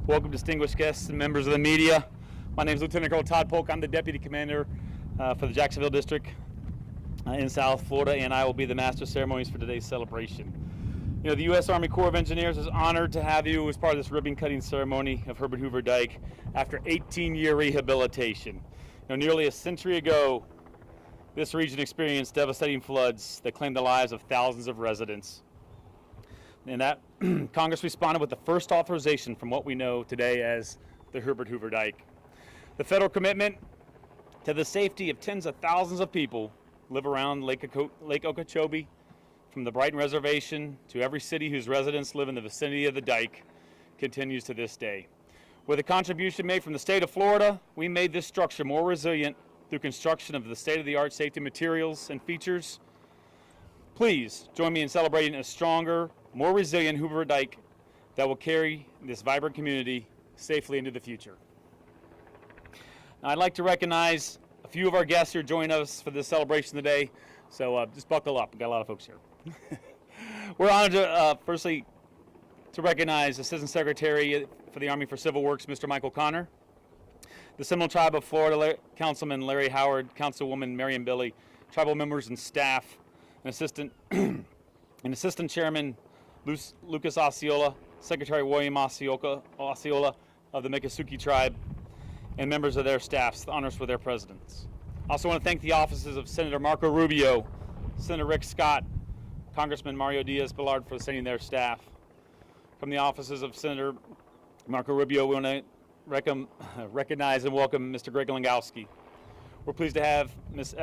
Welcome, distinguished guests and members of the media. My name is Lieutenant Colonel Todd Polk. I'm the Deputy Commander for the Jacksonville District in South Florida, and I will be the Master of Ceremonies for today's celebration. You know, the U.S. Army Corps of Engineers is honored to have you as part of this ribbon-cutting ceremony of Herbert Hoover Dike after 18-year rehabilitation. You know, nearly a century ago, this region experienced devastating floods that claimed the lives of thousands of residents. And that Congress responded with the first authorization from what we know today as the Herbert Hoover Dike. The federal commitment to the safety of tens of thousands of people live around Lake Okeechobee, from the Brighton Reservation to every city whose residents live in the vicinity of the dike, continues to this day. With a contribution made from the state of Florida, we made this structure more resilient through construction of the state-of-the-art safety materials and features. Please join me in celebrating a stronger, more resilient Hoover Dike that will carry this vibrant community safely into the future. Now, I'd like to recognize a few of our guests who are joining us for this celebration today, so just buckle up. We've got a lot of folks here. We're honored to, firstly, to recognize Assistant Secretary for the Army for Civil Works, Mr. Michael Connor, the Seminole Tribe of Florida Councilman Larry Howard, Councilwoman Marion Billy, tribal members and staff, and Assistant Chairman Lucas Osceola, Secretary William Osceola of the Miccosukee Tribe, and members of their staffs. The honors for their presidents. I also want to thank the offices of Senator Marco Rubio, Senator Rick Scott, Congressman Mario Diaz-Balart for sending their staff. From the offices of Senator Marco Rubio, we want to recognize and welcome Mr. Greg Langowski. We're pleased to have Ms.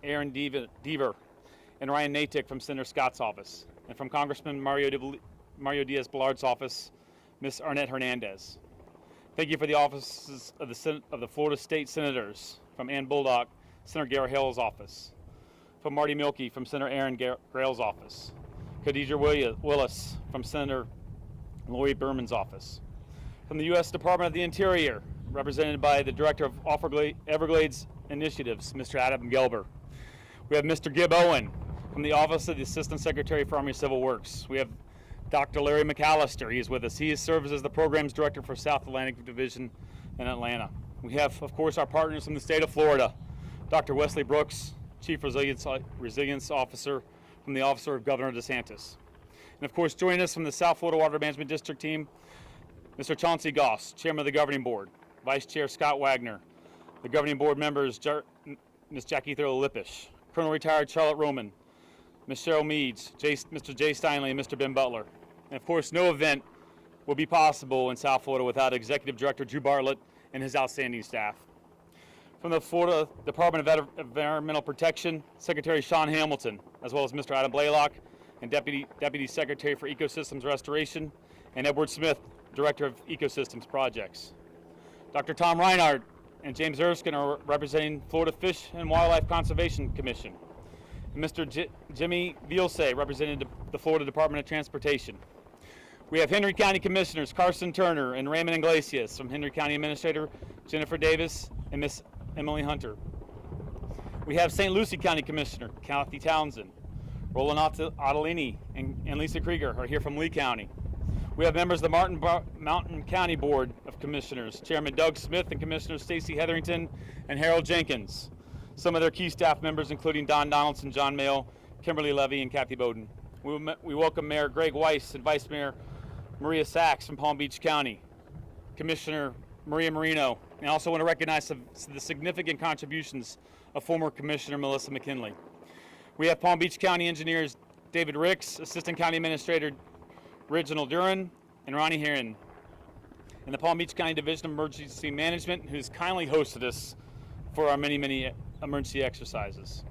Erin Deaver and Ryan Natick from Senator Scott's office, and from Congressman Mario Diaz-Balart's office, Ms. Arnett Hernandez. Thank you for the offices of the Florida State Senators, from Ann Bullock, Senator Gary Hill's office, from Marty Milkey, from Senator Aaron Grail's office, Khadijah Willis, from Senator Lori Berman's office, from the U.S. Department of the Interior, represented by the Director of Everglades Initiatives, Mr. Adam Gelber. We have Mr. Gib Owen from the Office of the Assistant Secretary for Army Civil Works. We have Dr. Larry McAllister. He is with us. He serves as the Programs Director for South Atlantic Division in Atlanta. We have, of course, our partners from the state of Florida, Dr. Wesley Brooks, Chief Resilience Officer from the Office of Governor DeSantis. And of course, joining us from the South Florida Water Management District team, Mr. Chauncey Goss, Chairman of the Governing Board, Vice Chair Scott Wagner, the Governing Board members, Ms. Jackie Thurlow-Lippisch, Colonel Retired Charlotte Roman, Ms. Cheryl Meads, Mr. Jay Steinley, and Mr. Ben Butler. And of course, no event will be possible in South Florida without Executive Director Drew Bartlett and his outstanding staff. From the Florida Department of Environmental Protection, Secretary Sean Hamilton, as well as Mr. Adam Blaylock, and Deputy Secretary for Ecosystems Restoration, and Edward Smith, Director of Ecosystems Projects. Dr. Tom Reinhardt and James Erskine are representing Florida Fish and Wildlife Conservation Commission. And Mr. Jimmy Vilse, representing the Florida Department of Transportation. We have Henry County Commissioners Carson Turner and Raymond Iglesias, from Henry County Administrator Jennifer Davis and Miss Emily Hunter. We have St. Lucie County Commissioner Kathy Townsend. Roland Ottolini and Lisa Krieger are here from Lee County. We have members of the Mountain County Board of Commissioners, Chairman Doug Smith and Commissioners Stacey Hetherington and Harold Jenkins. Some of their key staff members, including Don Donaldson, John Mayle, Kimberly Levy, and Kathy Bowden. We welcome Mayor Greg Weiss and Vice Mayor Maria Sachs from Palm Beach County, Commissioner Maria Marino, and I also want to recognize the significant contributions of former Commissioner Melissa McKinley. We have Palm Beach County Engineers David Ricks, Assistant County Administrator Reginald Duran, and Ronnie Heron, and the Palm Beach County Division of Emergency Management, who's kindly hosted us for our many emergency exercises.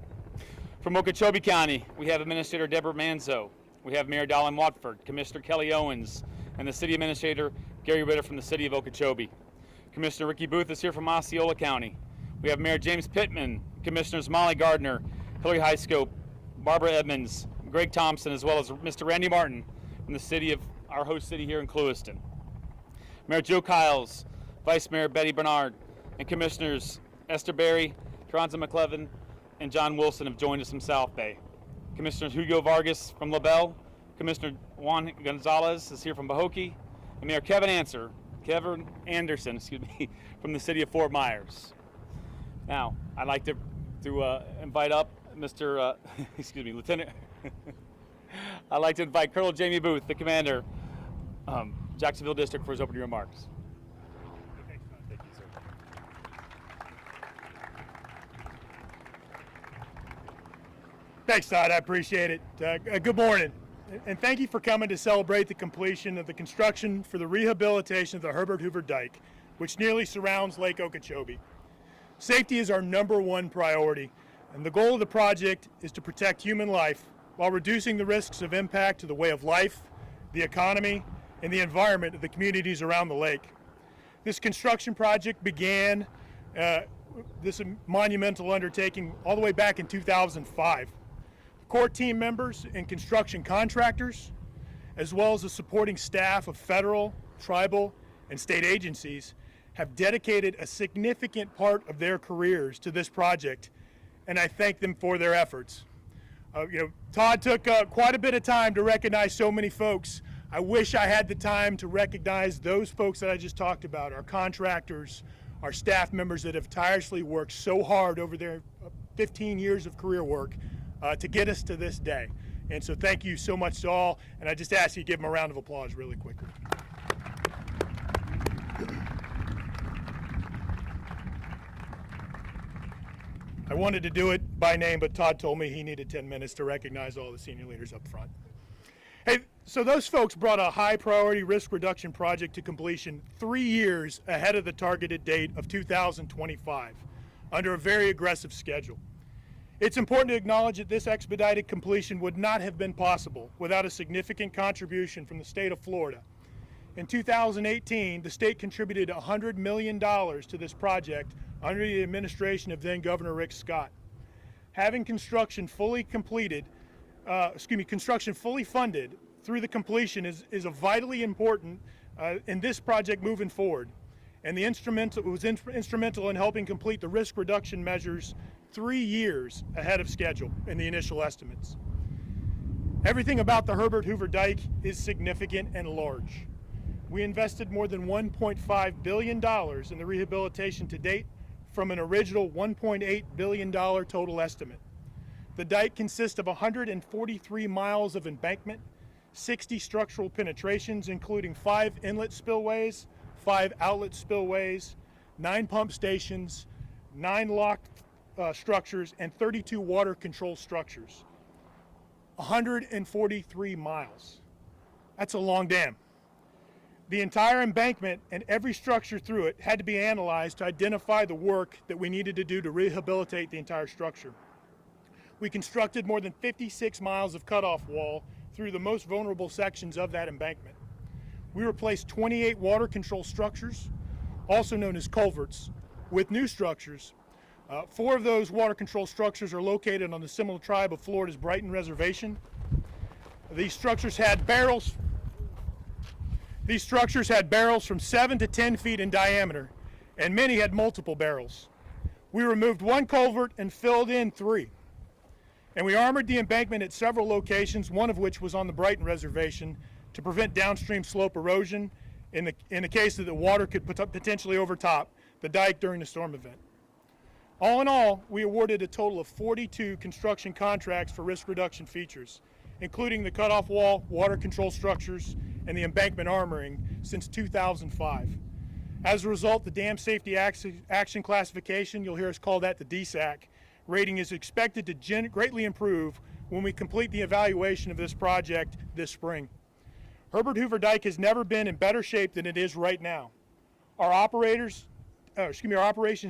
From Okeechobee County, we have Administrator Deborah Manzo. We have Mayor Dallin Watford, Commissioner Kelly Owens, and the City Administrator Gary Ritter from the City of Okeechobee. Commissioner Ricky Booth is here from Osceola County. We have Mayor James Pittman, Commissioners Molly Gardner, Hillary Highscope, Barbara Edmonds, Greg Thompson, as well as Mr. Randy Martin from the city of our host city here in Clewiston. Mayor Joe Kiles, Vice Mayor Betty Bernard, and Commissioners Esther Berry, Tronza McLevin, and John Wilson have joined us from South Bay. Commissioner Hugo Vargas from LaBelle, Commissioner Juan Gonzalez is here from Pahokee, and Mayor Kevin Answer Kevin Anderson, from the city of Fort Myers. Now, I'd like to invite up Mr. Lieutenant. I'd like to invite Colonel Jamie Booth, the commander, Jacksonville District, for his opening remarks. Thank you, sir. Thanks, Todd. I appreciate it. Good morning, and thank you for coming to celebrate the completion of the construction for the rehabilitation of the Herbert Hoover Dike, which nearly surrounds Lake Okeechobee. Safety is our #1 priority, and the goal of the project is to protect human life while reducing the risks of impact to the way of life, the economy, and the environment of the communities around the lake. This construction project began this monumental undertaking all the way back in 2005. Core team members and construction contractors, as well as the supporting staff of federal, tribal, and state agencies, have dedicated a significant part of their careers to this project, and I thank them for their efforts. Todd took quite a bit of time to recognize so many folks. I wish I had the time to recognize those folks that I just talked about, our contractors, our staff members that have tirelessly worked so hard over their 15 years of career work to get us to this day. And so thank you so much to all, and I just ask you to give them a round of applause really quickly. I wanted to do it by name, but Todd told me he needed 10 minutes to recognize all the senior leaders up front. Hey, so those folks brought a high priority risk reduction project to completion 3 years ahead of the targeted date of 2025 under a very aggressive schedule. It's important to acknowledge that this expedited completion would not have been possible without a significant contribution from the state of Florida. In 2018, the state contributed $100 million to this project under the administration of then Governor Rick Scott. Having construction fully funded through the completion is a vitally important in this project moving forward. And it was instrumental in helping complete the risk reduction measures 3 years ahead of schedule in the initial estimates. Everything about the Herbert Hoover Dike is significant and large. We invested more than $1.5 billion in the rehabilitation to date from an original $1.8 billion total estimate. The dike consists of 143 miles of embankment, 60 structural penetrations, including 5 inlet spillways, 5 outlet spillways, 9 pump stations, 9 locked structures, and 32 water control structures. 143 miles. That's a long dam. The entire embankment and every structure through it had to be analyzed to identify the work that we needed to do to rehabilitate the entire structure. We constructed more than 56 miles of cutoff wall through the most vulnerable sections of that embankment. We replaced 28 water control structures, also known as culverts, with new structures. 4 of those water control structures are located on the Seminole Tribe of Florida's Brighton Reservation. These structures had barrels from 7 to 10 feet in diameter, and many had multiple barrels. We removed 1 culvert and filled in 3. And we armored the embankment at several locations, one of which was on the Brighton Reservation, to prevent downstream slope erosion in the case that the water could potentially overtop the dike during the storm event. All in all, we awarded a total of 42 construction contracts for risk reduction features, including the cutoff wall, water control structures, and the embankment armoring since 2005. As a result, the Dam Safety Action Classification, you'll hear us call that the DSAC, rating is expected to greatly improve when we complete the evaluation of this project this spring. Herbert Hoover Dike has never been in better shape than it is right now. Our operations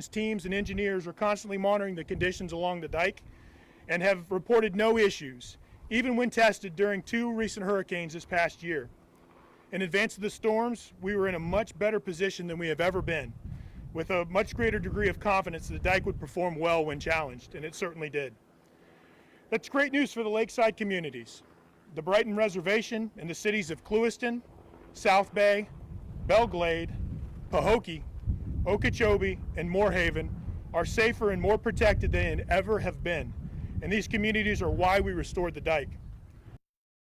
teams and engineers are constantly monitoring the conditions along the dike and have reported no issues, even when tested during 2 recent hurricanes this past year. In advance of the storms, we were in a much better position than we have ever been, with a much greater degree of confidence that the dike would perform well when challenged, and it certainly did. That's great news for the lakeside communities. The Brighton Reservation and the cities of Clewiston, South Bay, Belle Glade, Pahokee, Okeechobee, and Moorhaven are safer and more protected than they ever have been, and these communities are why we restored the dike.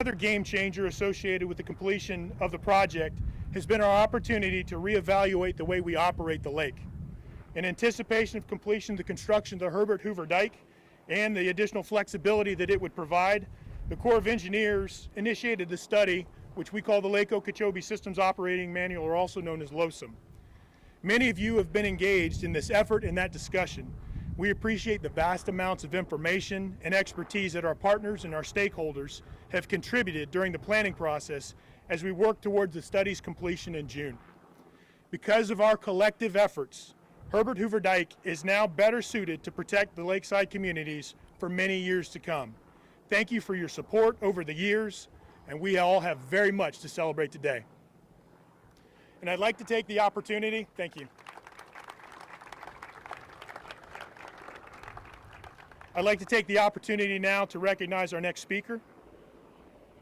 Another game changer associated with the completion of the project has been our opportunity to reevaluate the way we operate the lake. In anticipation of completion of the construction of the Herbert Hoover Dike and the additional flexibility that it would provide, the Corps of Engineers initiated the study, which we call the Lake Okeechobee Systems Operating Manual, or also known as LOSOM. Many of you have been engaged in this effort and that discussion. We appreciate the vast amounts of information and expertise that our partners and our stakeholders have contributed during the planning process as we work towards the study's completion in June. Because of our collective efforts, Herbert Hoover Dike is now better suited to protect the lakeside communities for many years to come. Thank you for your support over the years, and we all have very much to celebrate today. And I'd like to take the opportunity, thank you. I'd like to take the opportunity now to recognize our next speaker.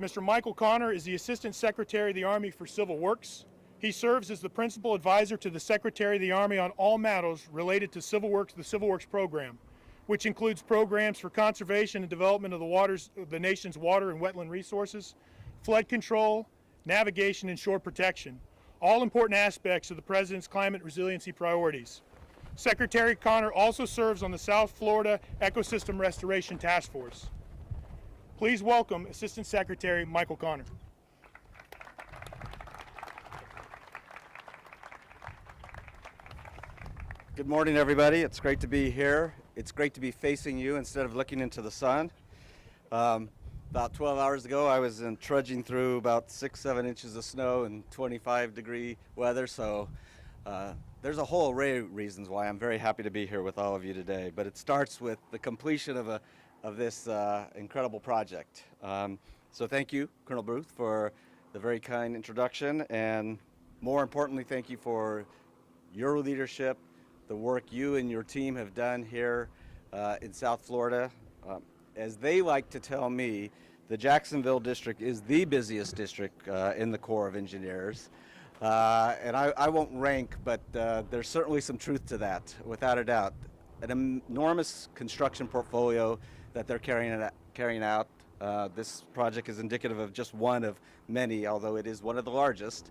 Mr. Michael Connor is the Assistant Secretary of the Army for Civil Works. He serves as the Principal Advisor to the Secretary of the Army on all matters related to Civil Works, the Civil Works program, which includes programs for conservation and development of the nation's water and wetland resources, flood control, navigation, and shore protection, all important aspects of the President's climate resiliency priorities. Secretary Connor also serves on the South Florida Ecosystem Restoration Task Force. Please welcome Assistant Secretary Michael Connor. Good morning, everybody. It's great to be here. It's great to be facing you instead of looking into the sun. About 12 hours ago, I was trudging through about 6-7 inches of snow and 25-degree weather, so there's a whole array of reasons why I'm very happy to be here with all of you today. But it starts with the completion of this incredible project. So thank you, Colonel Booth, for the very kind introduction, and more importantly, thank you for your leadership, the work you and your team have done here in South Florida. As they like to tell me, the Jacksonville district is the busiest district in the Corps of Engineers. And I won't rank, but there's certainly some truth to that, without a doubt. An enormous construction portfolio that they're carrying out. This project is indicative of just one of many, although it is one of the largest,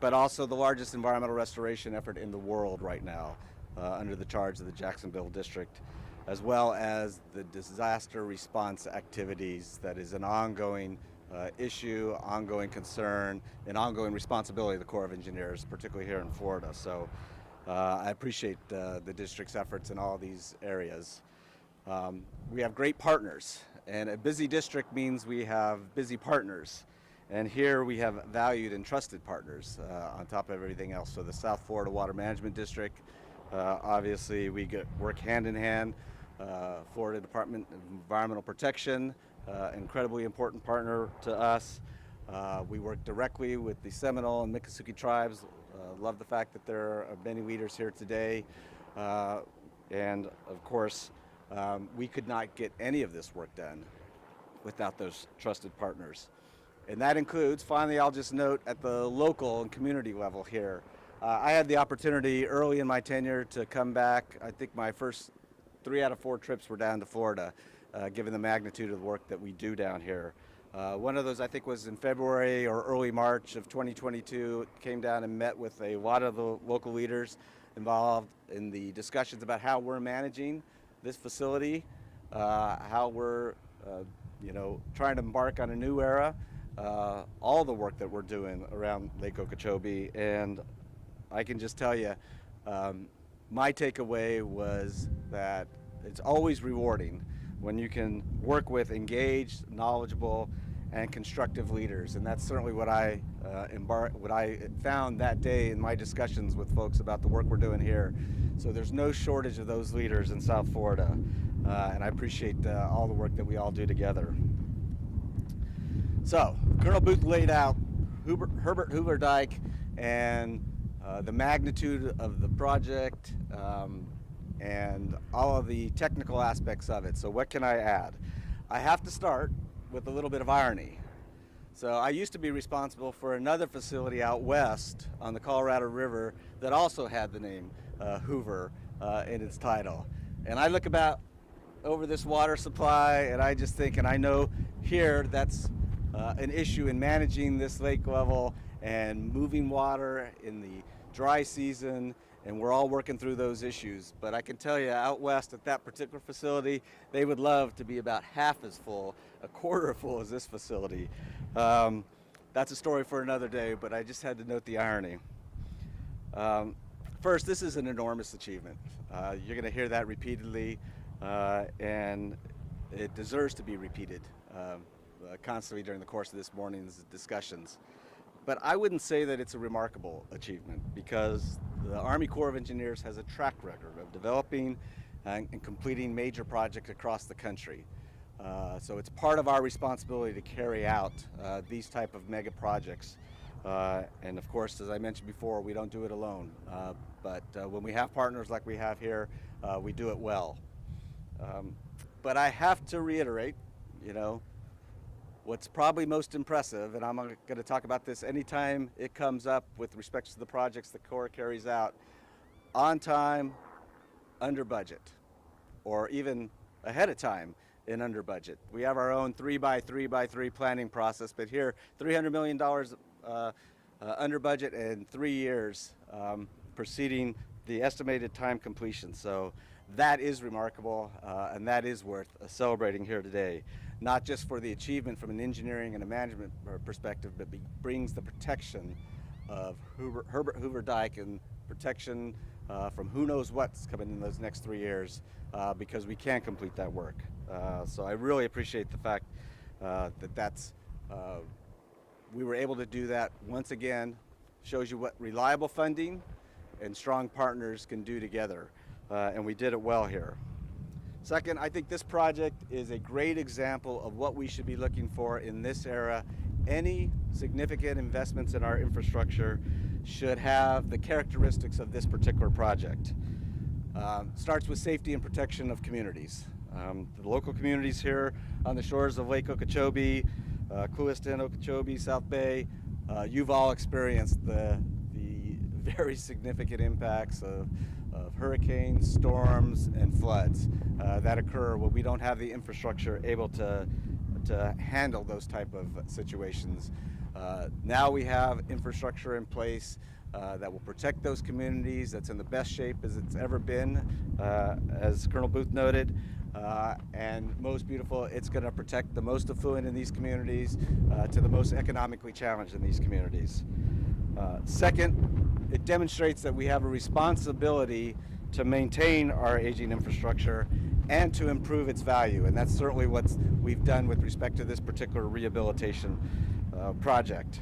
but also the largest environmental restoration effort in the world right now, under the charge of the Jacksonville district, as well as the disaster response activities that is an ongoing issue, ongoing concern, and ongoing responsibility of the Corps of Engineers, particularly here in Florida. So I appreciate the district's efforts in all these areas. We have great partners, and a busy district means we have busy partners. And here we have valued and trusted partners on top of everything else. So the South Florida Water Management District, obviously we work hand in hand. Florida Department of Environmental Protection, incredibly important partner to us. We work directly with the Seminole and Miccosukee tribes. Love the fact that there are many leaders here today. And of course, we could not get any of this work done without those trusted partners. And that includes, finally, I'll just note, at the local and community level here. I had the opportunity early in my tenure to come back. I think my first 3 out of 4 trips were down to Florida, given the magnitude of the work that we do down here. One of those, I think, was in February or early March of 2022. Came down and met with a lot of the local leaders involved in the discussions about how we're managing this facility, how we're trying to embark on a new era, all the work that we're doing around Lake Okeechobee. And I can just tell you, my takeaway was that it's always rewarding when you can work with engaged, knowledgeable, and constructive leaders. And that's certainly what I found that day in my discussions with folks about the work we're doing here. So there's no shortage of those leaders in South Florida. And I appreciate all the work that we all do together. So Colonel Booth laid out Herbert Hoover Dike and the magnitude of the project and all of the technical aspects of it. So what can I add? I have to start with a little bit of irony. So I used to be responsible for another facility out west on the Colorado River that also had the name Hoover in its title. And I look about over this water supply and I just think, and I know here that's an issue in managing this lake level and moving water in the dry season, and we're all working through those issues. But I can tell you out west at that particular facility, they would love to be about half as full, a quarter full as this facility. That's a story for another day, but I just had to note the irony. First, this is an enormous achievement. You're going to hear that repeatedly, and it deserves to be repeated constantly during the course of this morning's discussions. But I wouldn't say that it's a remarkable achievement, because the Army Corps of Engineers has a track record of developing and completing major projects across the country. So it's part of our responsibility to carry out these type of mega projects. And of course, as I mentioned before, we don't do it alone. But when we have partners like we have here, we do it well. But I have to reiterate, what's probably most impressive, and I'm going to talk about this anytime it comes up with respect to the projects the Corps carries out, on time, under budget, or even ahead of time and under budget. We have our own 3x3x3 planning process, but here, $300 million under budget and 3 years preceding the estimated time completion. So that is remarkable, and that is worth celebrating here today. Not just for the achievement from an engineering and a management perspective, but brings the protection of Herbert Hoover Dike and protection from who knows what's coming in those next 3 years, because we can complete that work. So I really appreciate the fact that we were able to do that once again. Shows you what reliable funding and strong partners can do together, and we did it well here. Second, I think this project is a great example of what we should be looking for in this era. Any significant investments in our infrastructure should have the characteristics of this particular project. Starts with safety and protection of communities. The local communities here on the shores of Lake Okeechobee, Clewiston, Okeechobee, South Bay, you've all experienced the very significant impacts of hurricanes, storms, and floods that occur when we don't have the infrastructure able to handle those type of situations. Now we have infrastructure in place that will protect those communities, that's in the best shape as it's ever been, as Colonel Booth noted. And most beautiful, it's going to protect the most affluent in these communities to the most economically challenged in these communities. Second, it demonstrates that we have a responsibility to maintain our aging infrastructure and to improve its value, and that's certainly what we've done with respect to this particular rehabilitation project.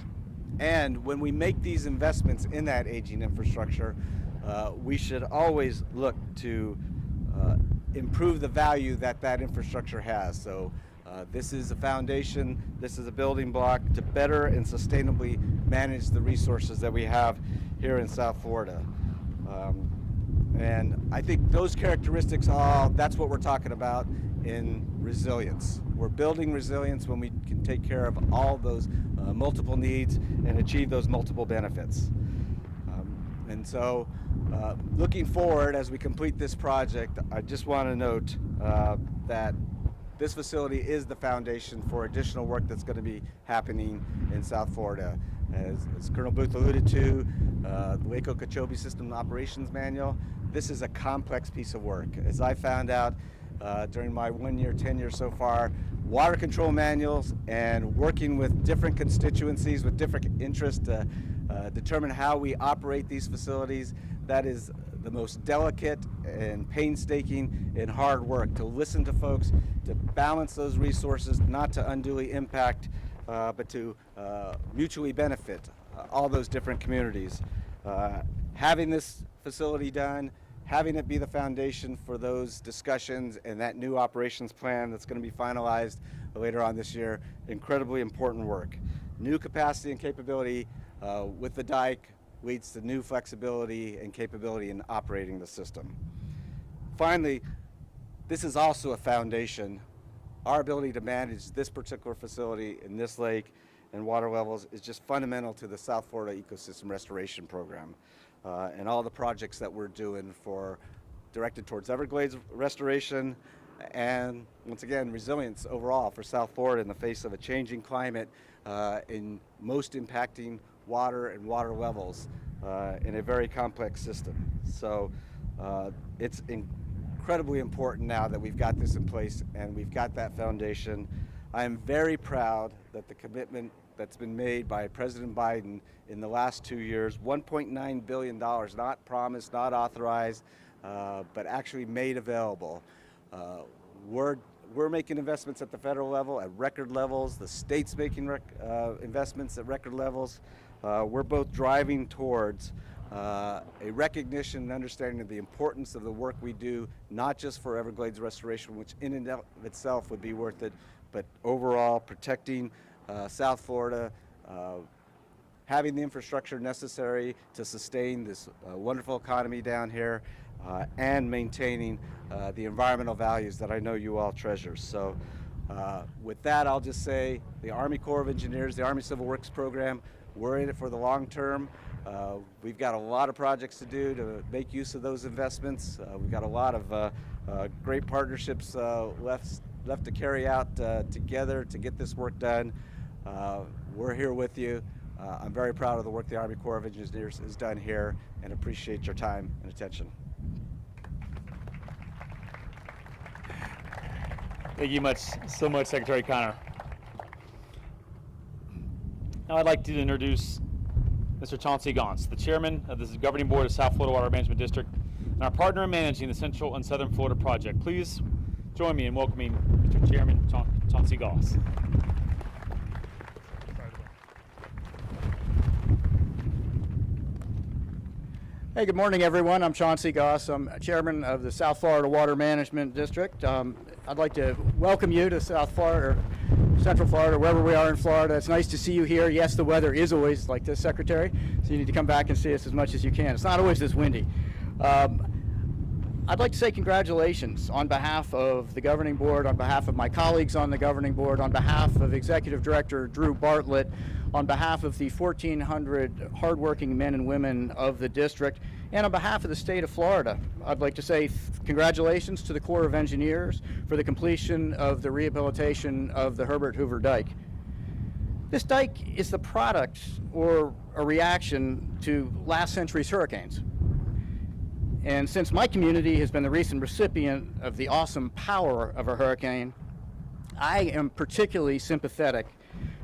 And when we make these investments in that aging infrastructure, we should always look to improve the value that infrastructure has. So this is a foundation, this is a building block to better and sustainably manage the resources that we have here in South Florida. And I think those characteristics, that's what we're talking about in resilience. We're building resilience when we can take care of all those multiple needs and achieve those multiple benefits. And so looking forward as we complete this project, I just want to note that this facility is the foundation for additional work that's going to be happening in South Florida. As Colonel Booth alluded to, the Lake Okeechobee System Operations Manual, this is a complex piece of work. As I found out during my 1-year tenure so far, water control manuals and working with different constituencies with different interests to determine how we operate these facilities, that is the most delicate and painstaking and hard work, to listen to folks, to balance those resources, not to unduly impact, but to mutually benefit all those different communities. Having this facility done, having it be the foundation for those discussions and that new operations plan that's going to be finalized later on this year, incredibly important work. New capacity and capability with the dike leads to new flexibility and capability in operating the system. Finally, this is also a foundation. Our ability to manage this particular facility in this lake and water levels is just fundamental to the South Florida Ecosystem Restoration Program and all the projects that we're doing directed towards Everglades restoration and, once again, resilience overall for South Florida in the face of a changing climate in most impacting water and water levels in a very complex system. So it's incredibly important now that we've got this in place and we've got that foundation. I am very proud that the commitment that's been made by President Biden in the last 2 years, $1.9 billion, not promised, not authorized, but actually made available. We're making investments at the federal level at record levels. The state's making investments at record levels. We're both driving towards a recognition and understanding of the importance of the work we do, not just for Everglades restoration, which in and of itself would be worth it, but overall protecting South Florida, having the infrastructure necessary to sustain this wonderful economy down here, and maintaining the environmental values that I know you all treasure. So with that, I'll just say the Army Corps of Engineers, the Army Civil Works Program, we're in it for the long term. We've got a lot of projects to do to make use of those investments. We've got a lot of great partnerships left to carry out together to get this work done. We're here with you. I'm very proud of the work the Army Corps of Engineers has done here and appreciate your time and attention. Thank you so much, Secretary Connor. Now I'd like to introduce Mr. Chauncey Gauntz, the chairman of the Governing Board of South Florida Water Management District and our partner in managing the Central and Southern Florida project. Please join me in welcoming Mr. Chairman Chauncey Gauntz. Hey, good morning, everyone. I'm Chauncey Goss. I'm chairman of the South Florida Water Management District. I'd like to welcome you to South Florida, or Central Florida, wherever we are in Florida. It's nice to see you here. Yes, the weather is always like this, Secretary, so you need to come back and see us as much as you can. It's not always this windy. I'd like to say congratulations on behalf of the Governing Board, on behalf of my colleagues on the Governing Board, on behalf of Executive Director Drew Bartlett, on behalf of the 1,400 hardworking men and women of the district, and on behalf of the state of Florida. I'd like to say congratulations to the Corps of Engineers for the completion of the rehabilitation of the Herbert Hoover Dike. This dike is the product or a reaction to last century's hurricanes. And since my community has been the recent recipient of the awesome power of a hurricane, I am particularly sympathetic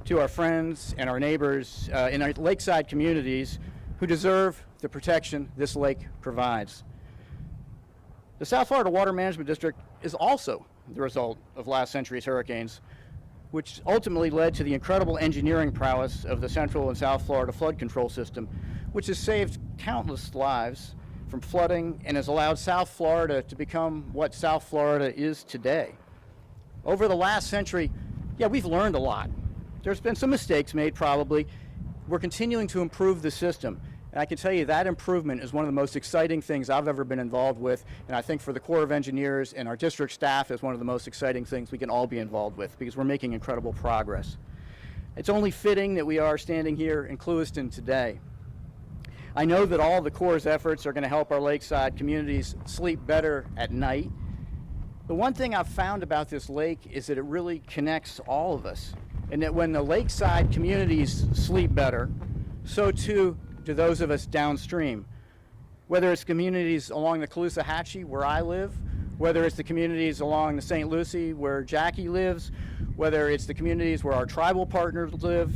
to our friends and our neighbors in our lakeside communities who deserve the protection this lake provides. The South Florida Water Management District is also the result of last century's hurricanes, which ultimately led to the incredible engineering prowess of the Central and South Florida flood control system, which has saved countless lives from flooding and has allowed South Florida to become what South Florida is today. Over the last century, we've learned a lot. There's been some mistakes made, probably. We're continuing to improve the system. And I can tell you that improvement is one of the most exciting things I've ever been involved with. And I think for the Corps of Engineers and our district staff is one of the most exciting things we can all be involved with because we're making incredible progress. It's only fitting that we are standing here in Clewiston today. I know that all of the Corps' efforts are going to help our lakeside communities sleep better at night. The one thing I've found about this lake is that it really connects all of us, and that when the lakeside communities sleep better, so too do those of us downstream. Whether it's communities along the Caloosahatchee, where I live, whether it's the communities along the St. Lucie, where Jackie lives, whether it's the communities where our tribal partners live,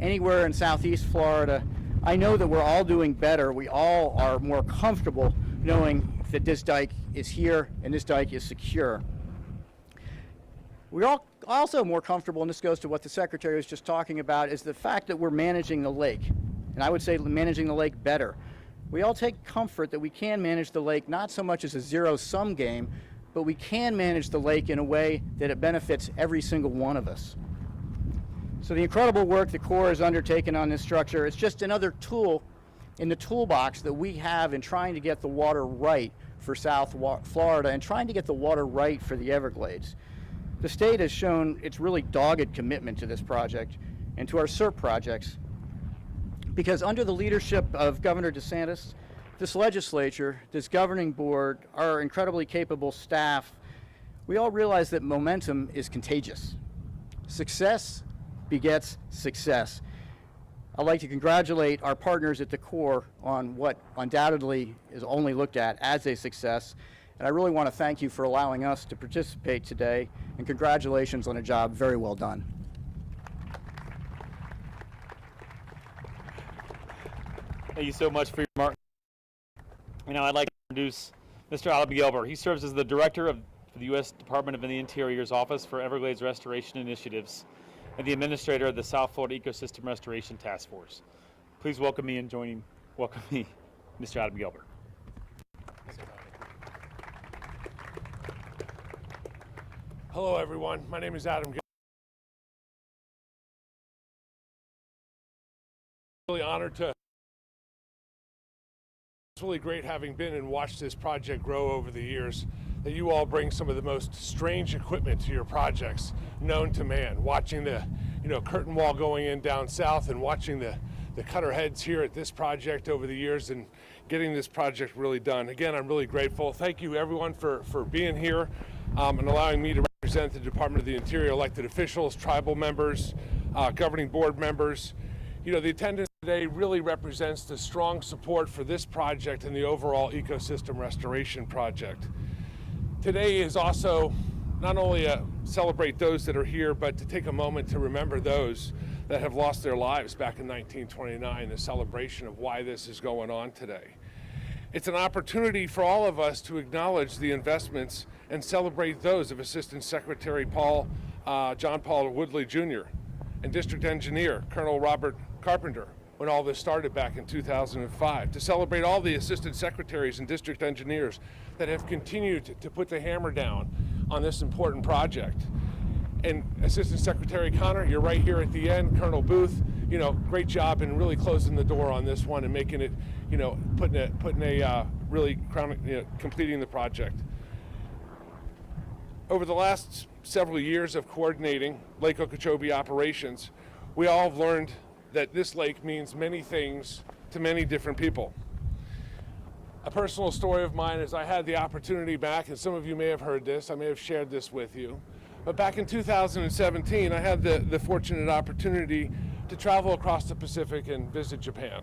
anywhere in Southeast Florida, I know that we're all doing better. We all are more comfortable knowing that this dike is here and this dike is secure. We're all also more comfortable, and this goes to what the Secretary was just talking about, is the fact that we're managing the lake. And I would say managing the lake better. We all take comfort that we can manage the lake not so much as a zero-sum game, but we can manage the lake in a way that it benefits every single one of us. So the incredible work the Corps has undertaken on this structure is just another tool in the toolbox that we have in trying to get the water right for South Florida and trying to get the water right for the Everglades. The state has shown its really dogged commitment to this project and to our SERP projects, because under the leadership of Governor DeSantis, this legislature, this governing board, our incredibly capable staff, we all realize that momentum is contagious. Success begets success. I'd like to congratulate our partners at the Corps on what undoubtedly is only looked at as a success. And I really want to thank you for allowing us to participate today, and congratulations on a job very well done. Thank you so much for your remarks. Now I'd like to introduce Mr. Adam Gilbert. He serves as the director of the U.S. Department of the Interior's Office for Everglades Restoration Initiatives and the administrator of the South Florida Ecosystem Restoration Task Force. Please welcome me, Mr. Adam Gilbert. Hello, everyone. My name is Adam Gilbert. Really honored to. It's really great having been and watched this project grow over the years, that you all bring some of the most strange equipment to your projects known to man. Watching the curtain wall going in down south, and watching the cutter heads here at this project over the years, and getting this project really done. Again, I'm really grateful. Thank you everyone for being here and allowing me to represent the Department of the Interior, elected officials, tribal members, governing board members. The attendance today really represents the strong support for this project and the overall ecosystem restoration project. Today is also not only a celebrate those that are here, but to take a moment to remember those that have lost their lives back in 1929, the celebration of why this is going on today. It's an opportunity for all of us to acknowledge the investments and celebrate those of Assistant Secretary John Paul Woodley Jr. and District Engineer Colonel Robert Carpenter when all this started back in 2005, to celebrate all the Assistant Secretaries and District Engineers that have continued to put the hammer down on this important project. And Assistant Secretary Connor, you're right here at the end. Colonel Booth, great job in really closing the door on this one and making it, completing the project. Over the last several years of coordinating Lake Okeechobee operations, we all have learned that this lake means many things to many different people. A personal story of mine is I had the opportunity back, and some of you may have heard this, I may have shared this with you, but back in 2017, I had the fortunate opportunity to travel across the Pacific and visit Japan.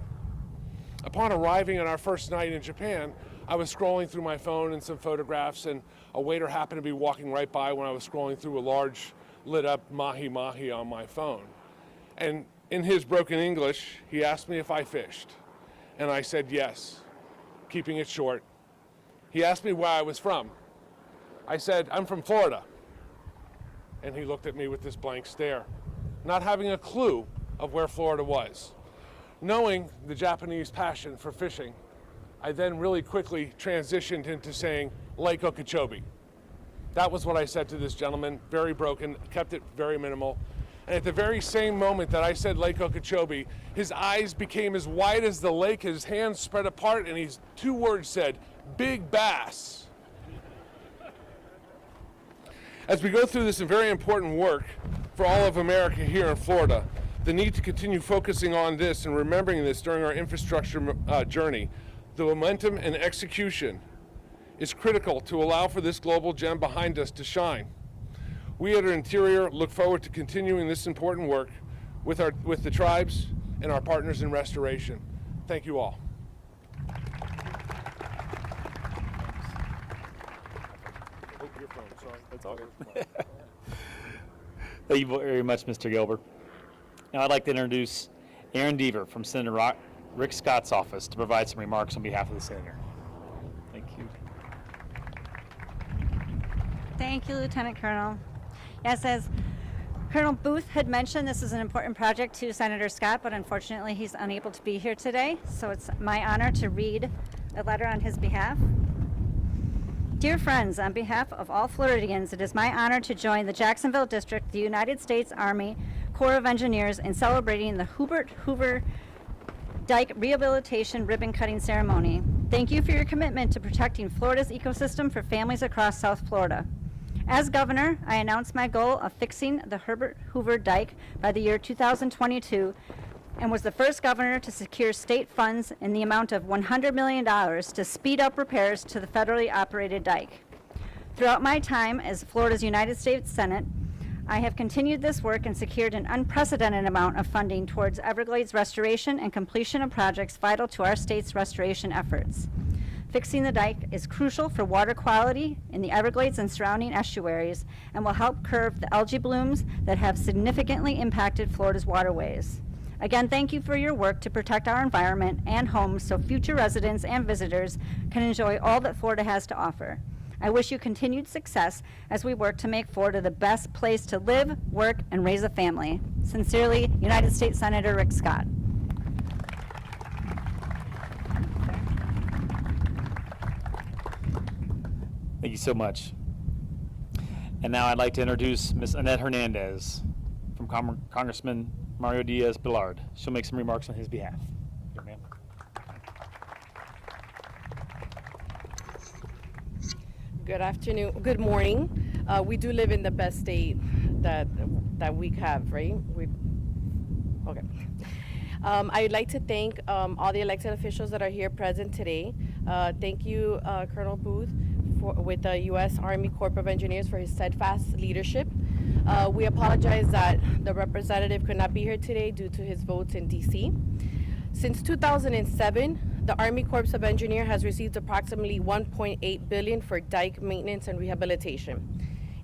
Upon arriving on our first night in Japan, I was scrolling through my phone and some photographs, and a waiter happened to be walking right by when I was scrolling through a large lit up mahi-mahi on my phone. And in his broken English, he asked me if I fished. And I said yes, keeping it short. He asked me where I was from. I said, I'm from Florida. And he looked at me with this blank stare, not having a clue of where Florida was. Knowing the Japanese passion for fishing, I then really quickly transitioned into saying Lake Okeechobee. That was what I said to this gentleman, very broken, kept it very minimal. And at the very same moment that I said Lake Okeechobee, his eyes became as wide as the lake, his hands spread apart, and his two words said, big bass. As we go through this very important work for all of America here in Florida, the need to continue focusing on this and remembering this during our infrastructure journey, the momentum and execution is critical to allow for this global gem behind us to shine. We at our Interior look forward to continuing this important work with the tribes and our partners in restoration. Thank you all. Thank you very much, Mr. Gilbert. Now I'd like to introduce Aaron Deaver from Senator Rick Scott's office to provide some remarks on behalf of the Senator. Thank you. Thank you, Lieutenant Colonel. Yes, as Colonel Booth had mentioned, this is an important project to Senator Scott, but unfortunately he's unable to be here today, so it's my honor to read a letter on his behalf. Dear friends, on behalf of all Floridians, it is my honor to join the Jacksonville District, the United States Army Corps of Engineers, in celebrating the Herbert Hoover Dike Rehabilitation Ribbon Cutting Ceremony. Thank you for your commitment to protecting Florida's ecosystem for families across South Florida. As governor, I announced my goal of fixing the Herbert Hoover Dike by the year 2022 and was the first governor to secure state funds in the amount of $100 million to speed up repairs to the federally operated dike. Throughout my time as Florida's United States Senate, I have continued this work and secured an unprecedented amount of funding towards Everglades restoration and completion of projects vital to our state's restoration efforts. Fixing the dike is crucial for water quality in the Everglades and surrounding estuaries and will help curb the algae blooms that have significantly impacted Florida's waterways. Again, thank you for your work to protect our environment and homes so future residents and visitors can enjoy all that Florida has to offer. I wish you continued success as we work to make Florida the best place to live, work, and raise a family. Sincerely, United States Senator Rick Scott. Thank you so much. And now I'd like to introduce Ms. Annette Hernandez from Congressman Mario Diaz-Balart. She'll make some remarks on his behalf. Here, ma'am. Good afternoon, good morning. We do live in the best state that we have, right? Okay. I'd like to thank all the elected officials that are here present today. Thank you, Colonel Booth, with the U.S. Army Corps of Engineers for his steadfast leadership. We apologize that the representative could not be here today due to his votes in D.C. Since 2007, the Army Corps of Engineers has received approximately $1.8 billion for dike maintenance and rehabilitation.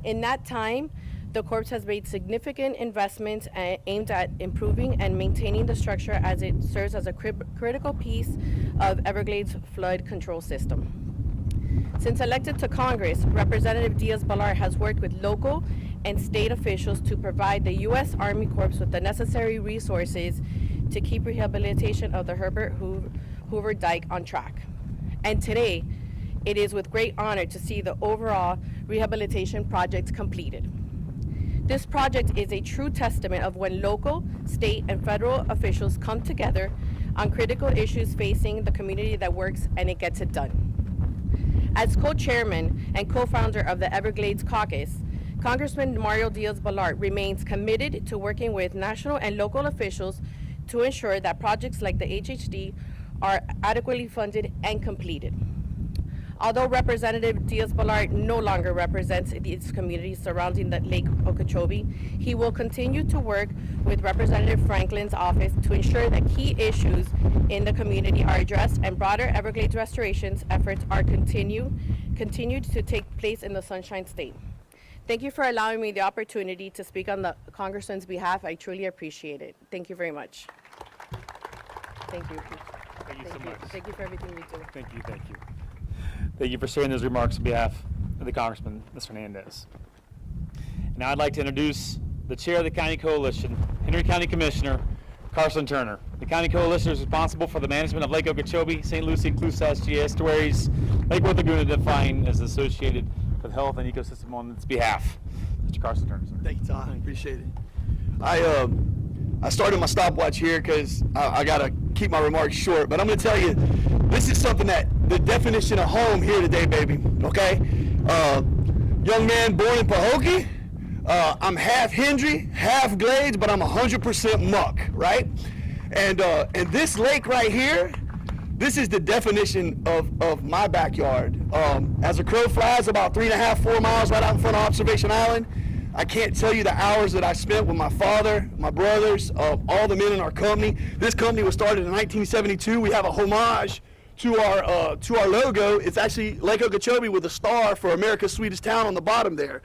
In that time, the Corps has made significant investments aimed at improving and maintaining the structure as it serves as a critical piece of Everglades flood control system. Since elected to Congress, Representative Diaz-Balart has worked with local and state officials to provide the U.S. Army Corps with the necessary resources to keep rehabilitation of the Herbert Hoover Dike on track. And today, it is with great honor to see the overall rehabilitation project completed. This project is a true testament of when local, state, and federal officials come together on critical issues facing the community that works and it gets it done. As co-chairman and co-founder of the Everglades Caucus, Congressman Mario Diaz-Balart remains committed to working with national and local officials to ensure that projects like the HHD are adequately funded and completed. Although Representative Diaz-Balart no longer represents these communities surrounding the Lake Okeechobee, he will continue to work with Representative Franklin's office to ensure that key issues in the community are addressed and broader Everglades restorations efforts are continued to take place in the Sunshine State. Thank you for allowing me the opportunity to speak on the Congressman's behalf. I truly appreciate it. Thank you very much. Thank you. Thank you so much. Thank you for everything we do. Thank you, thank you. Thank you for sharing those remarks on behalf of the Congressman, Ms. Hernandez. Now I'd like to introduce the Chair of the County Coalition, Henry County Commissioner Carson Turner. The County Coalition is responsible for the management of Lake Okeechobee, St. Lucie, Clusa, estuaries, Lake Worth Laguna, defined as associated with health and ecosystem on its behalf. Mr. Carson Turner, sir. Thank you, Tom. Appreciate it. I started my stopwatch here because I got to keep my remarks short, but I'm going to tell you, this is something that the definition of home here today, baby, okay? Young man born in Pahokee. I'm half Hendry, half Glades, but I'm 100% muck, right? And this lake right here, this is the definition of my backyard. As a crow flies, about 3.5, 4 miles right out in front of Observation Island. I can't tell you the hours that I spent with my father, my brothers, all the men in our company. This company was started in 1972. We have a homage to our logo. It's actually Lake Okeechobee with a star for America's Sweetest Town on the bottom there.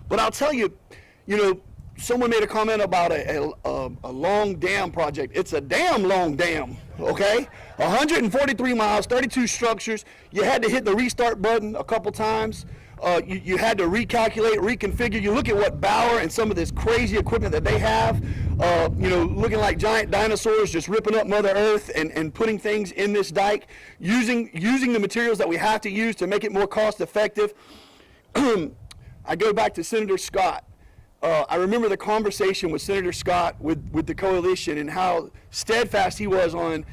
But I'll tell you, someone made a comment about a long dam project. It's a damn long dam, okay? 143 miles, 32 structures. You had to hit the restart button a couple times. You had to recalculate, reconfigure. You look at what Bauer and some of this crazy equipment that they have, looking like giant dinosaurs just ripping up Mother Earth and putting things in this dike, using the materials that we have to use to make it more cost effective. I go back to Senator Scott. I remember the conversation with Senator Scott with the coalition and how steadfast he was on,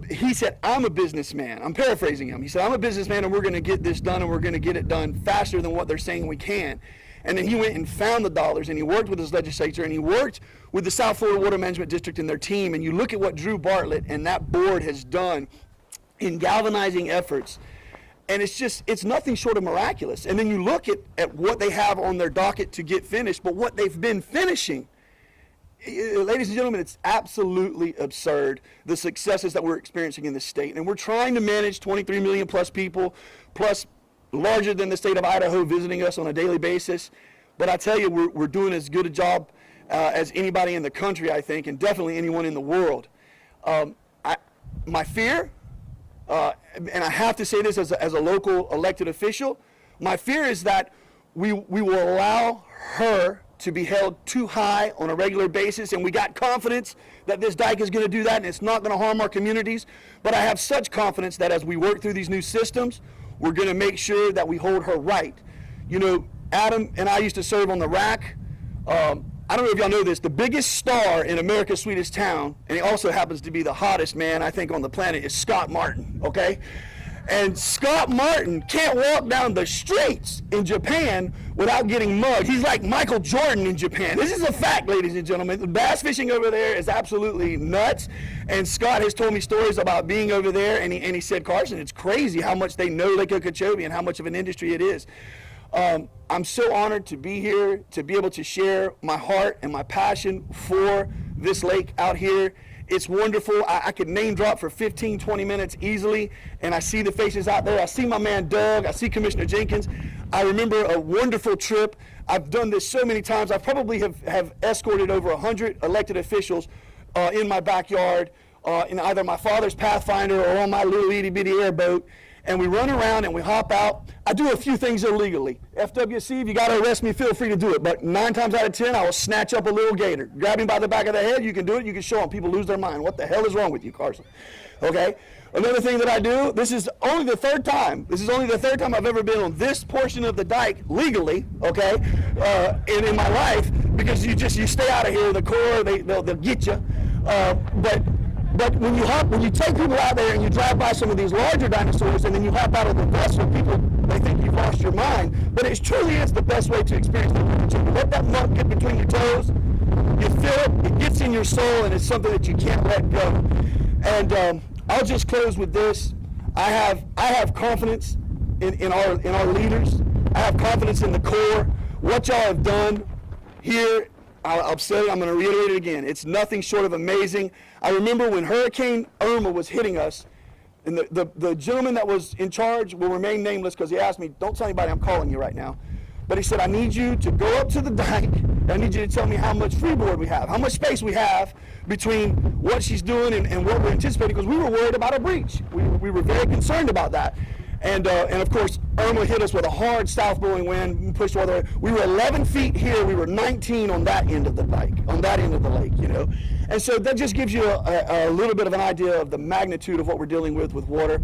he said, I'm a businessman. I'm paraphrasing him. He said, I'm a businessman and we're going to get this done and we're going to get it done faster than what they're saying we can. And then he went and found the dollars and he worked with his legislature and he worked with the South Florida Water Management District and their team. And you look at what Drew Bartlett and that board has done in galvanizing efforts. And it's nothing short of miraculous. And then you look at what they have on their docket to get finished, but what they've been finishing, ladies and gentlemen, it's absolutely absurd, the successes that we're experiencing in this state. And we're trying to manage 23 million plus people, plus larger than the state of Idaho visiting us on a daily basis. But I tell you, we're doing as good a job as anybody in the country, I think, and definitely anyone in the world. My fear, and I have to say this as a local elected official, my fear is that we will allow her to be held too high on a regular basis, and we got confidence that this dike is going to do that and it's not going to harm our communities. But I have such confidence that as we work through these new systems, we're going to make sure that we hold her right. You know, Adam and I used to serve on the RAC. I don't know if y'all know this, the biggest star in America's Sweetest Town, and he also happens to be the hottest man, I think, on the planet, is Scott Martin, okay? And Scott Martin can't walk down the streets in Japan without getting mugged. He's like Michael Jordan in Japan. This is a fact, ladies and gentlemen. The bass fishing over there is absolutely nuts. And Scott has told me stories about being over there, and he said, Carson, it's crazy how much they know Lake Okeechobee and how much of an industry it is. I'm so honored to be here, to be able to share my heart and my passion for this lake out here. It's wonderful. I could name drop for 15, 20 minutes easily, and I see the faces out there. I see my man Doug. I see Commissioner Jenkins. I remember a wonderful trip. I've done this so many times. I probably have escorted over 100 elected officials in my backyard, in either my father's Pathfinder or on my little itty-bitty airboat. And we run around and we hop out. I do a few things illegally. FWC, if you got to arrest me, feel free to do it. But 9 times out of 10, I will snatch up a little gator. Grab him by the back of the head, you can do it, you can show him. People lose their mind. What the hell is wrong with you, Carson? Okay? Another thing that I do, this is only the third time I've ever been on this portion of the dike legally, okay, in my life, because you stay out of here, the Corps, they'll get you. But when you take people out there and you drive by some of these larger dinosaurs and then you hop out of the vessel, people, they think you've lost your mind. But it truly is the best way to experience the adventure. Let that muck get between your toes, you feel it gets in your soul, and it's something that you can't let go. And I'll just close with this. I have confidence in our leaders. I have confidence in the Corps. What y'all have done here, I'll say it, I'm going to reiterate it again. It's nothing short of amazing. I remember when Hurricane Irma was hitting us, and the gentleman that was in charge will remain nameless because he asked me, don't tell anybody I'm calling you right now. But he said, I need you to go up to the dike. I need you to tell me how much freeboard we have, how much space we have between what she's doing and what we're anticipating, because we were worried about a breach. We were very concerned about that. And of course, Irma hit us with a hard south blowing wind, pushed all the way. We were 11 feet here, we were 19 on that end of the dike, on that end of the lake, you know. And so that just gives you a little bit of an idea of the magnitude of what we're dealing with water.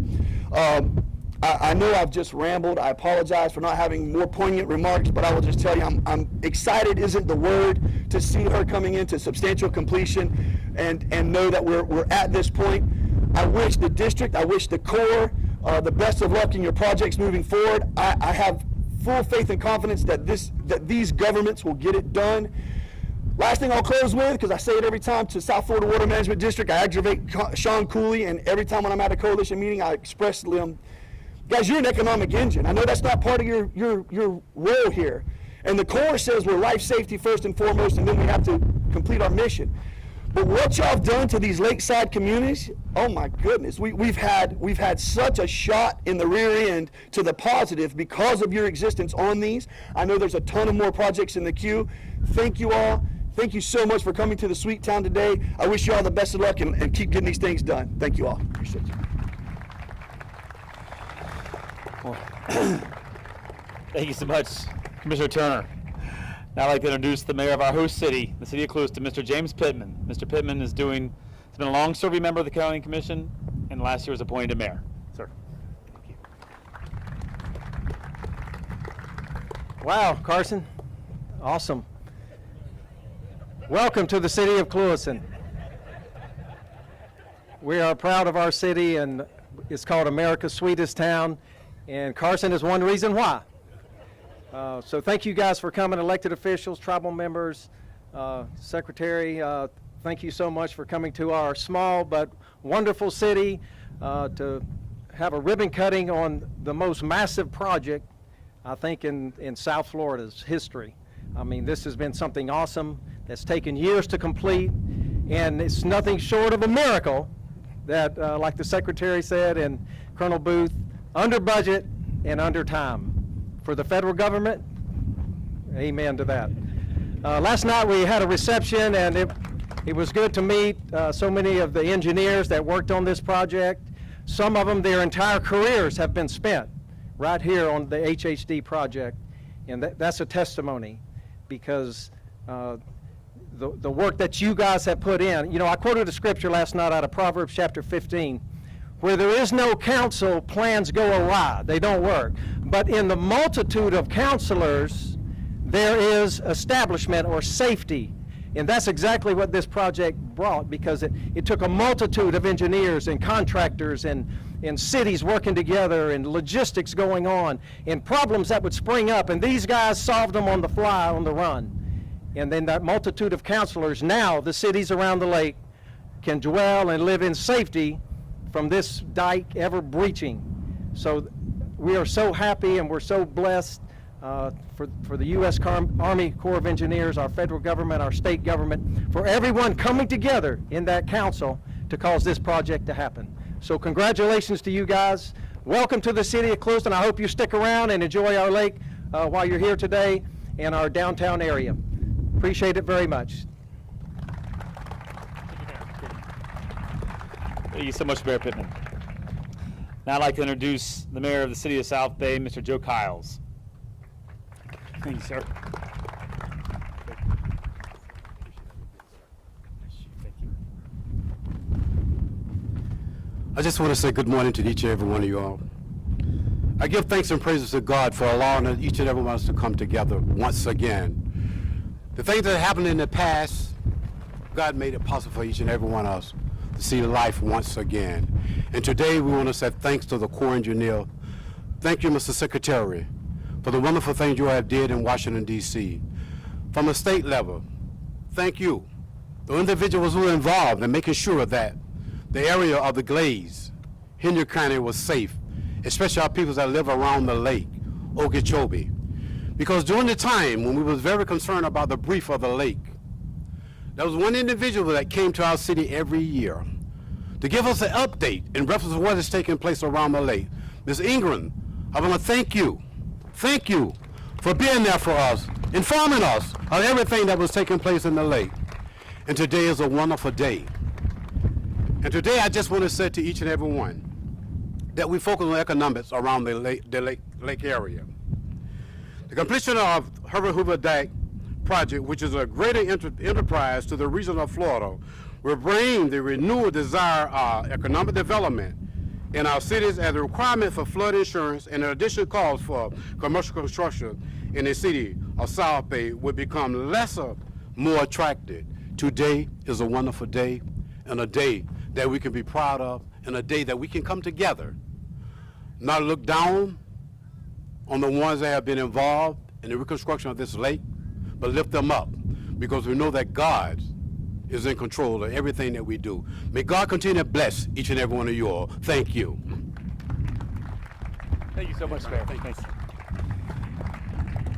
I know I've just rambled. I apologize for not having more poignant remarks, but I will just tell you, I'm excited isn't the word to see her coming into substantial completion and know that we're at this point. I wish the district, I wish the Corps, the best of luck in your projects moving forward. I have full faith and confidence that these governments will get it done. Last thing I'll close with, because I say it every time to South Florida Water Management District, I aggravate Sean Cooley, and every time when I'm at a coalition meeting, I express to them, guys, you're an economic engine. I know that's not part of your role here. And the Corps says we're life safety first and foremost, and then we have to complete our mission. But what y'all have done to these lakeside communities, oh my goodness, we've had such a shot in the rear end to the positive because of your existence on these. I know there's a ton of more projects in the queue. Thank you all. Thank you so much for coming to the Sweet Town today. I wish you all the best of luck and keep getting these things done. Thank you all. Appreciate you. Well, thank you so much, Commissioner Turner. Now I'd like to introduce the mayor of our host city, the city of Clewiston, Mr. James Pittman. Mr. Pittman has been a long-serving member of the county commission, and last year was appointed to mayor. Sir. Thank you. Wow, Carson, awesome. Welcome to the city of Clewiston. We are proud of our city, and it's called America's Sweetest Town, and Carson is one reason why. So thank you guys for coming, elected officials, tribal members, secretary. Thank you so much for coming to our small but wonderful city to have a ribbon cutting on the most massive project, I think, in South Florida's history. I mean, this has been something awesome that's taken years to complete, and it's nothing short of a miracle that, like the Secretary said and Colonel Booth, under budget and under time. For the federal government, amen to that. Last night we had a reception, and it was good to meet so many of the engineers that worked on this project. Some of them, their entire careers have been spent right here on the HHD project, and that's a testimony, because the work that you guys have put in. You know, I quoted a scripture last night out of Proverbs chapter 15, where there is no counsel, plans go awry, they don't work. But in the multitude of counselors, there is establishment or safety. And that's exactly what this project brought, because it took a multitude of engineers and contractors and cities working together and logistics going on and problems that would spring up. And these guys solved them on the fly, on the run. And then that multitude of counselors, now the cities around the lake can dwell and live in safety from this dike ever breaching. So we are so happy and we're so blessed for the U.S. Army Corps of Engineers, our federal government, our state government, for everyone coming together in that council to cause this project to happen. So congratulations to you guys. Welcome to the city of Clewiston. I hope you stick around and enjoy our lake while you're here today and our downtown area. Appreciate it very much. Thank you so much, Mayor Pittman. Now I'd like to introduce the mayor of the city of South Bay, Mr. Joe Kiles. Thank you, sir. Thank you. I just want to say good morning to each and every one of you all. I give thanks and praises to God for allowing each and every one of us to come together once again. The things that happened in the past, God made it possible for each and every one of us to see life once again. And today we want to say thanks to the Corps Engineer. Thank you, Mr. Secretary, for the wonderful things you have did in Washington, D.C. From the state level, thank you, the individuals who were involved in making sure that the area of the Glades, Henry County, was safe, especially our people that live around the lake, Okeechobee. Because during the time when we was very concerned about the brief of the lake, there was one individual that came to our city every year to give us an update in reference to what is taking place around the lake. Ms. Ingram, I want to thank you. Thank you for being there for us, informing us of everything that was taking place in the lake. And today is a wonderful day. And today I just want to say to each and every one that we focus on economics around the lake area. The completion of Herbert Hoover Dike project, which is a greater enterprise to the region of Florida, will bring the renewed desire of economic development in our cities as a requirement for flood insurance and additional costs for commercial construction in the city of South Bay will become lesser, more attractive. Today is a wonderful day, and a day that we can be proud of, and a day that we can come together, not look down on the ones that have been involved in the reconstruction of this lake, but lift them up, because we know that God is in control of everything that we do. May God continue to bless each and every one of you all. Thank you. Thank you so much, Mayor. Thank you.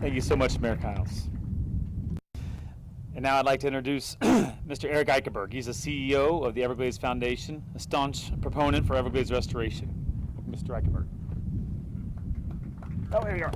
Thank you so much, Mayor Kiles. And now I'd like to introduce Mr. Eric Eichenberg. He's the CEO of the Everglades Foundation, a staunch proponent for Everglades restoration. Mr. Eichenberg. Oh, there you are.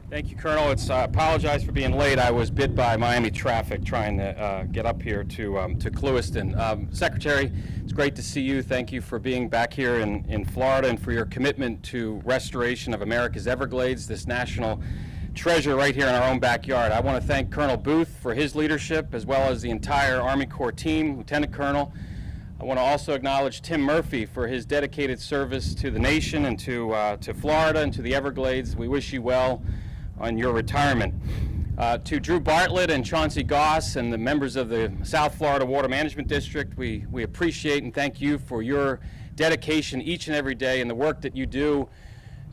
Thank you, Colonel. I apologize for being late. I was bit by Miami traffic trying to get up here to Clewiston. Secretary, it's great to see you. Thank you for being back here in Florida and for your commitment to restoration of America's Everglades, this national treasure right here in our own backyard. I want to thank Colonel Booth for his leadership, as well as the entire Army Corps team, Lieutenant Colonel. I want to also acknowledge Tim Murphy for his dedicated service to the nation and to Florida and to the Everglades. We wish you well on your retirement. To Drew Bartlett and Chauncey Goss and the members of the South Florida Water Management District, we appreciate and thank you for your dedication each and every day and the work that you do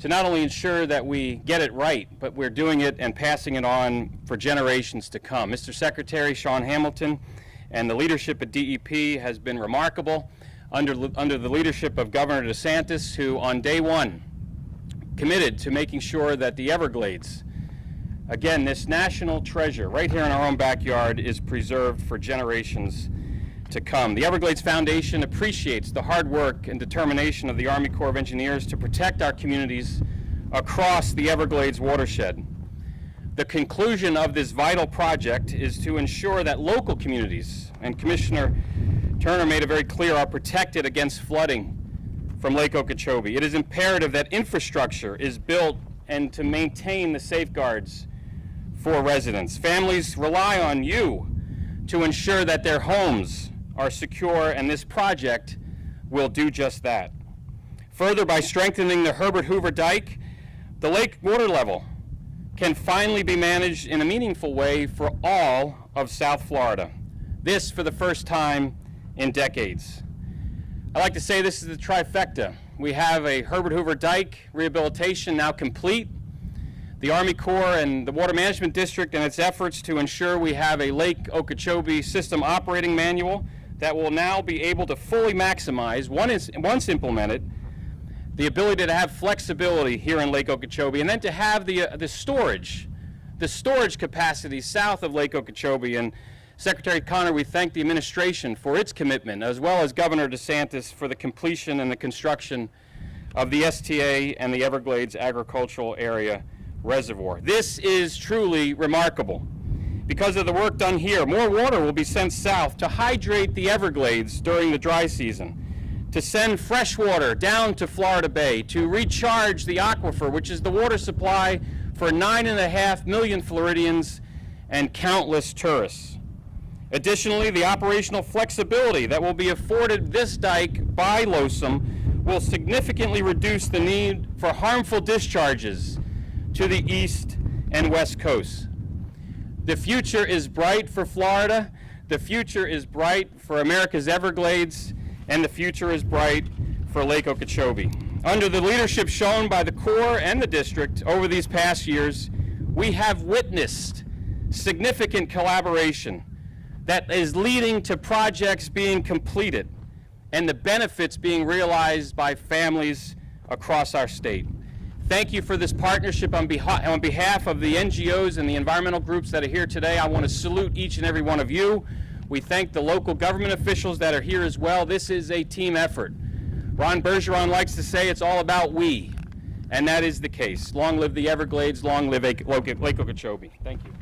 to not only ensure that we get it right, but we're doing it and passing it on for generations to come. Mr. Secretary Sean Hamilton and the leadership at DEP has been remarkable. under the leadership of Governor DeSantis, who on day one committed to making sure that the Everglades, again, this national treasure right here in our own backyard, is preserved for generations to come. The Everglades Foundation appreciates the hard work and determination of the Army Corps of Engineers to protect our communities across the Everglades watershed. The conclusion of this vital project is to ensure that local communities, and Commissioner Turner made it very clear, are protected against flooding from Lake Okeechobee. It is imperative that infrastructure is built and to maintain the safeguards for residents. Families rely on you to ensure that their homes are secure, and this project will do just that. Further, by strengthening the Herbert Hoover Dike, the lake water level can finally be managed in a meaningful way for all of South Florida. This for the first time in decades. I like to say this is the trifecta. We have a Herbert Hoover Dike rehabilitation now complete, the Army Corps and the Water Management District and its efforts to ensure we have a Lake Okeechobee system operating manual that will now be able to fully maximize, once implemented, the ability to have flexibility here in Lake Okeechobee, and then to have the storage capacity south of Lake Okeechobee. And Secretary Connor, we thank the administration for its commitment, as well as Governor DeSantis for the completion and the construction of the STA and the Everglades Agricultural Area Reservoir. This is truly remarkable. Because of the work done here, more water will be sent south to hydrate the Everglades during the dry season, to send fresh water down to Florida Bay, to recharge the aquifer, which is the water supply for 9.5 million Floridians and countless tourists. Additionally, the operational flexibility that will be afforded this dike by LOSUM will significantly reduce the need for harmful discharges to the east and west coasts. The future is bright for Florida, the future is bright for America's Everglades, and the future is bright for Lake Okeechobee. Under the leadership shown by the Corps and the district over these past years, we have witnessed significant collaboration that is leading to projects being completed and the benefits being realized by families across our state. Thank you for this partnership on behalf of the NGOs and the environmental groups that are here today. I want to salute each and every one of you. We thank the local government officials that are here as well. This is a team effort. Ron Bergeron likes to say it's all about we, and that is the case. Long live the Everglades, long live Lake Okeechobee. Thank you.